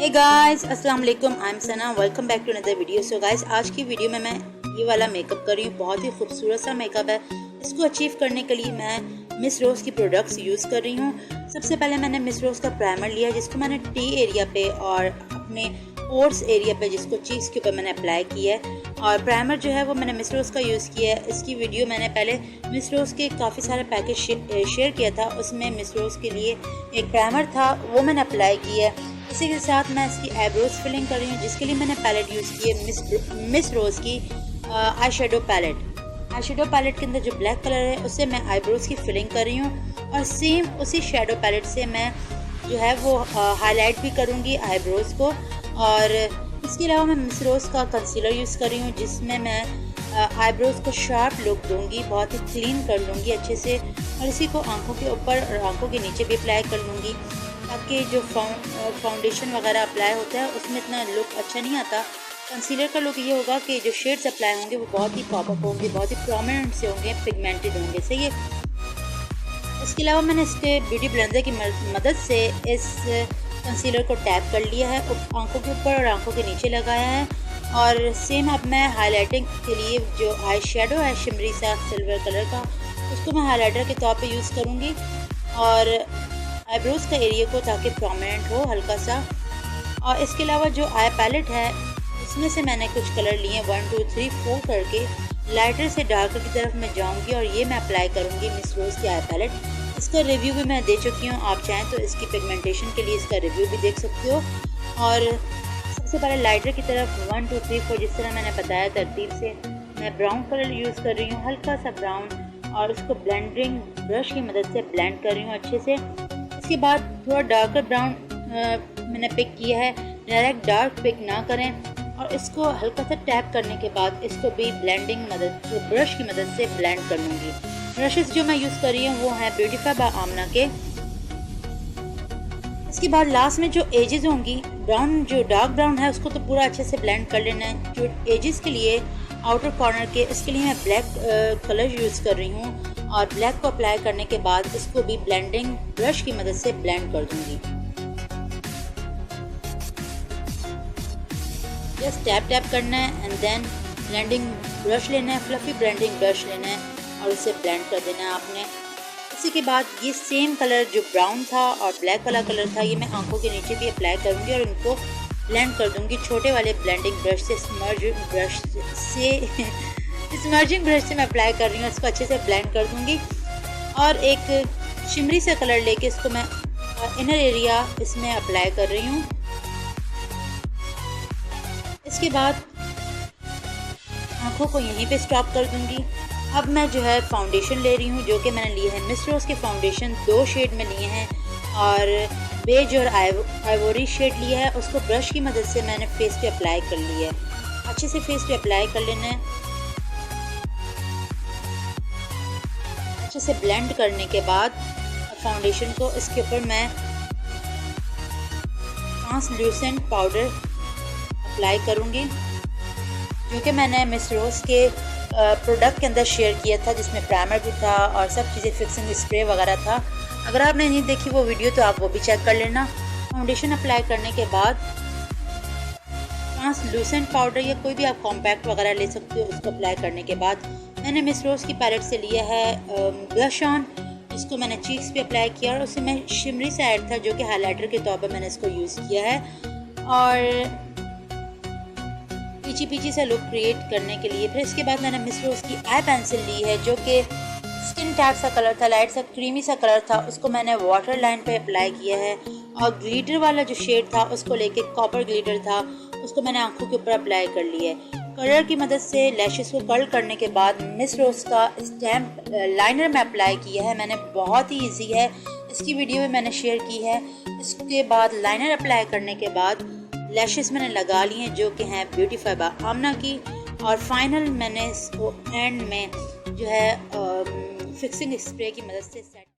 हे guys, अस्सलाम वालेकुम। I am Sana, welcome back to another video. So guys, आज की वीडियो में मैं ये वाला मेकअप कर रही हूँ। बहुत ही खूबसूरत सा मेकअप है। इसको अचीव करने के लिए मैं मिसरोज की प्रोडक्ट्स यूज़ कर रही हूँ। सबसे पहले मैंने मिसरोज का प्राइमर लिया है, जिसको मैंने टी एरिया पे और अपने पोर्स एरिया पे, जिसको चीज़ के ऊपर मैंने अप्लाई किया है। और प्राइमर जो है वो मैंने मिसरोज का यूज़ किया है। इसकी वीडियो मैंने पहले मिसरोज के काफ़ी सारे पैकेज शेयर किया था। उसमें मिसरोज के लिए एक प्राइमर था, वो मैंने अप्लाई किया है। इसी के साथ मैं इसकी आईब्रोज फिलिंग कर रही हूँ, जिसके लिए मैंने पैलेट यूज़ की है मिसरोज की eye shadow palette. Eye shadow palette के अंदर जो ब्लैक कलर है उससे मैं आईब्रोज की फिलिंग कर रही हूँ। और सेम उसी शेडो पैलेट से मैं जो है वो हाईलाइट भी करूँगी आईब्रोज को। और इसके अलावा मैं मिसरोज का कंसीलर यूज़ कर रही हूँ, जिसमें मैं आईब्रोज को शार्प लुक दूँगी, बहुत ही क्लीन कर लूँगी अच्छे से। और इसी को आँखों के ऊपर और आँखों के नीचे भी अप्लाई कर लूँगी, ताकि जो फाउंडेशन वगैरह अप्लाई होता है उसमें इतना लुक अच्छा नहीं आता। कंसीलर का लुक ये होगा कि जो शेड्स अप्लाई होंगे वो बहुत ही पॉपअप होंगे, बहुत ही प्रोमिनेंट से होंगे, पिगमेंटेड होंगे। सही है। इसके अलावा मैंने इसके ब्यूटी ब्लेंडर की मदद से इस कंसीलर को टैप कर लिया है, आंखों के ऊपर और आंखों के नीचे लगाया है। और सेम अब मैं हाईलाइटिंग के लिए जो आई शेडो है शिमरी सा सिल्वर कलर का, उसको मैं हाईलाइटर के तौर पे यूज़ करूँगी। और आईब्रोज का एरिया को, ताकि प्रोमिनेंट हो हल्का सा। और इसके अलावा जो आई पैलेट है उसमें से मैंने कुछ कलर लिए 1 2 3 4 करके लाइटर से डार्कर की तरफ मैं जाऊंगी और ये मैं अप्लाई करूंगी मिसरोज की आई पैलेट। इसका रिव्यू भी मैं दे चुकी हूँ, आप चाहें तो इसकी पिगमेंटेशन के लिए इसका रिव्यू भी देख सकते हो। और सबसे पहले लाइटर की तरफ 1 2 3 4 जिस तरह मैंने बताया तरतीब से मैं ब्राउन कलर यूज़ कर रही हूँ, हल्का सा ब्राउन। और उसको ब्लेंडिंग ब्रश की मदद से ब्लेंड कर रही हूँ अच्छे से। इसके बाद थोड़ा डार्कर ब्राउन मैंने पिक किया है, डायरेक्ट डार्क पिक ना करें। और इसको हल्का सा टैप करने के बाद इसको भी ब्लेंडिंग मदद ब्रश की मदद से ब्लेंड कर लूँगी। ब्रशेस जो मैं यूज़ कर रही हूँ वो हैं ब्यूटीफाई बाय आमना के। इसके बाद लास्ट में जो एजेस होंगी, ब्राउन जो डार्क ब्राउन है उसको तो पूरा अच्छे से ब्लेंड कर लेना है। जो एजेस के लिए आउटर कॉर्नर के, इसके लिए मैं ब्लैक कलर यूज़ कर रही हूँ। और ब्लैक को अप्लाई करने के बाद इसको भी ब्लेंडिंग ब्रश की मदद से ब्लेंड कर दूंगी। जस्ट टैप टैप करना है एंड देन ब्लेंडिंग ब्रश लेना है, फ्लफी ब्लेंडिंग ब्रश लेना है और उसे ब्लेंड कर देना है आपने। इसी के बाद ये सेम कलर जो ब्राउन था और ब्लैक वाला कलर था, ये मैं आंखों के नीचे भी अप्लाई करूंगी और इनको ब्लेंड कर दूंगी छोटे वाले ब्लेंडिंग ब्रश से, स्मर्जिंग ब्रश से मैं अप्लाई कर रही हूँ। इसको अच्छे से ब्लेंड कर दूंगी। और एक शिमरी से कलर लेके इसको मैं इनर एरिया इसमें अप्लाई कर रही हूँ। इसके बाद आँखों को यहीं पे स्टॉप कर दूंगी। अब मैं जो है फाउंडेशन ले रही हूँ, जो कि मैंने लिए है मिसरोज के फाउंडेशन 2 शेड में लिए हैं। और बेज और आइवोरी शेड लिया है, उसको ब्रश की मदद से मैंने फेस पे अप्लाई कर लिया है। अच्छे से फेस पे अप्लाई कर लेना है। अच्छे से ब्लेंड करने के बाद फाउंडेशन को इसके ऊपर मैं ट्रांसल्यूसेंट पाउडर अप्लाई करूँगी, जो कि मैंने मिसरोज के प्रोडक्ट के अंदर शेयर किया था, जिसमें प्राइमर भी था और सब चीज़ें, फिक्सिंग स्प्रे वगैरह था। अगर आपने नहीं देखी वो वीडियो तो आप वो भी चेक कर लेना। फाउंडेशन अप्लाई करने के बाद ट्रांसल्यूसेंट पाउडर या कोई भी आप कॉम्पैक्ट वगैरह ले सकते हो, उसको अप्लाई करने के बाद मैंने मिसरोज की पैलेट से लिया है ब्लश ऑन, जिसको मैंने चीक्स पे अप्लाई किया और उसे मैं शिमरी से ऐड था, जो कि हाइलाइटर के तौर पर मैंने इसको यूज़ किया है। और पीछे पीछे से लुक क्रिएट करने के लिए फिर इसके बाद मैंने मिसरोज की आई पेंसिल ली है, जो कि स्किन टाइप सा कलर था, लाइट सा क्रीमी सा कलर था, उसको मैंने वाटर लाइन पे अप्लाई किया है। और ग्लिटर वाला जो शेड था उसको लेके, कॉपर ग्लिटर था, उसको मैंने आंखों के ऊपर अप्लाई कर लिया है। कलर की मदद से लैशेस को कर्ल करने के बाद मिसरोज का स्टैम्प लाइनर में अप्लाई किया है मैंने, बहुत ही इजी है, इसकी वीडियो भी मैंने शेयर की है। इसके बाद लाइनर अप्लाई करने के बाद लैशेस मैंने लगा ली हैं, जो कि हैं ब्यूटीफाई बाय आमना की। और फाइनल मैंने इसको एंड में जो है फिक्सिंग स्प्रे की मदद से सेट